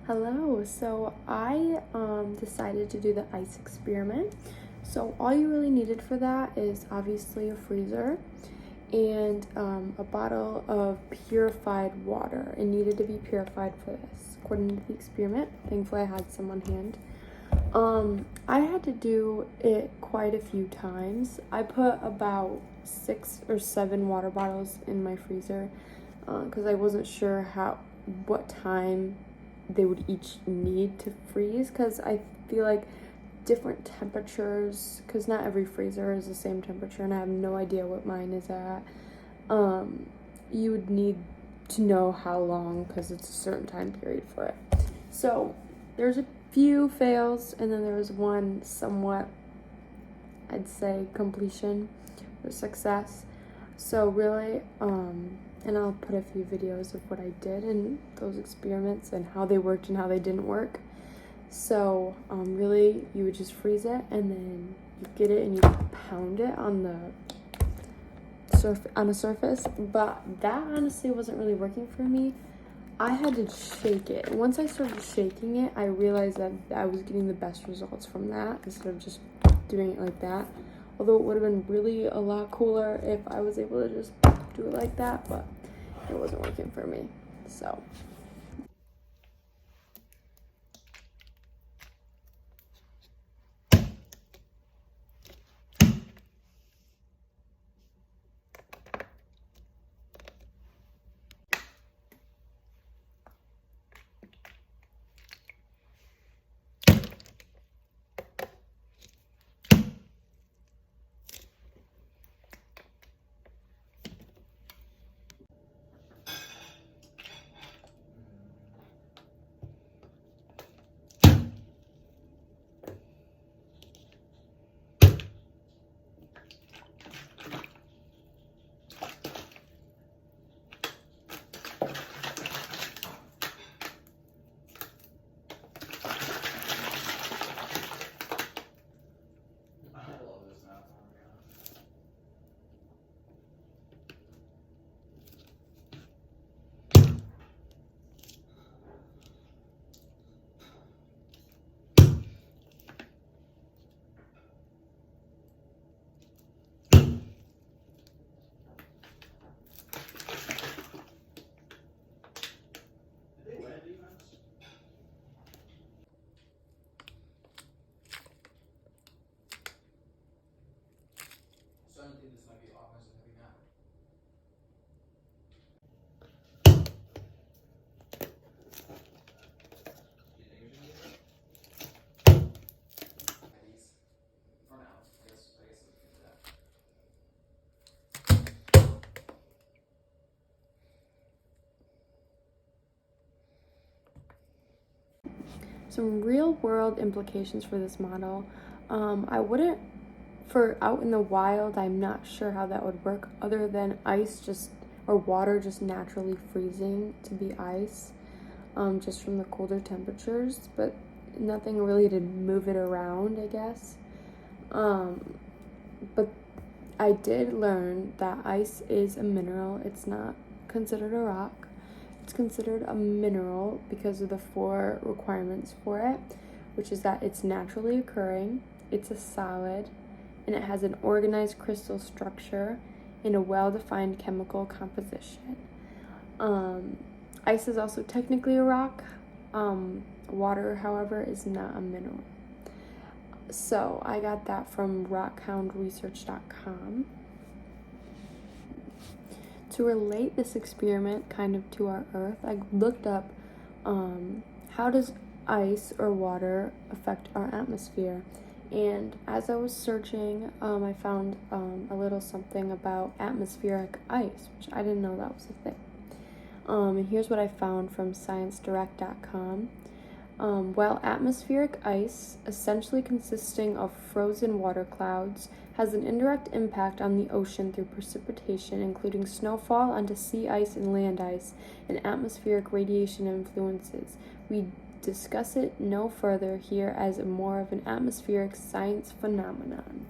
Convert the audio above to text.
Hello, so I decided to do the ice experiment. So all you really needed for that is obviously a freezer and a bottle of purified water. It needed to be purified for this, according to the experiment. Thankfully I had some on hand. I had to do it quite a few times. I put about 6 or 7 water bottles in my freezer because I wasn't sure what time they would each need to freeze, because I feel like different temperatures, because not every freezer is the same temperature and I have no idea what mine is at. You would need to know how long, because it's a certain time period for it. So there's a few fails and then there was one somewhat, I'd say, completion or success. So really, and I'll put a few videos of what I did in those experiments and how they worked and how they didn't work. So really, you would just freeze it and then you get it and you pound it on a surface. But that honestly wasn't really working for me. I had to shake it. And once I started shaking it, I realized that I was getting the best results from that instead of just doing it like that. Although it would have been really a lot cooler if I was able to just do it like that, but it wasn't working for me. So I don't think this might be offensive heavy now. Do you think we should do it? For now. I guess we can do that. some real world implications for this model. I wouldn't, for out in the wild, I'm not sure how that would work other than or water just naturally freezing to be ice, just from the colder temperatures, but nothing really to move it around, I guess. But I did learn that ice is a mineral. It's not considered a rock. It's considered a mineral because of the 4 requirements for it, which is that it's naturally occurring, it's a solid, and it has an organized crystal structure and a well-defined chemical composition. Ice is also technically a rock. Water, however, is not a mineral. So I got that from rockhoundresearch.com. To relate this experiment kind of to our Earth, I looked up how does ice or water affect our atmosphere. And as I was searching, I found a little something about atmospheric ice, which I didn't know that was a thing. And here's what I found from ScienceDirect.com. While atmospheric ice, essentially consisting of frozen water clouds, has an indirect impact on the ocean through precipitation, including snowfall onto sea ice and land ice, and atmospheric radiation influences, we discuss it no further here as more of an atmospheric science phenomenon.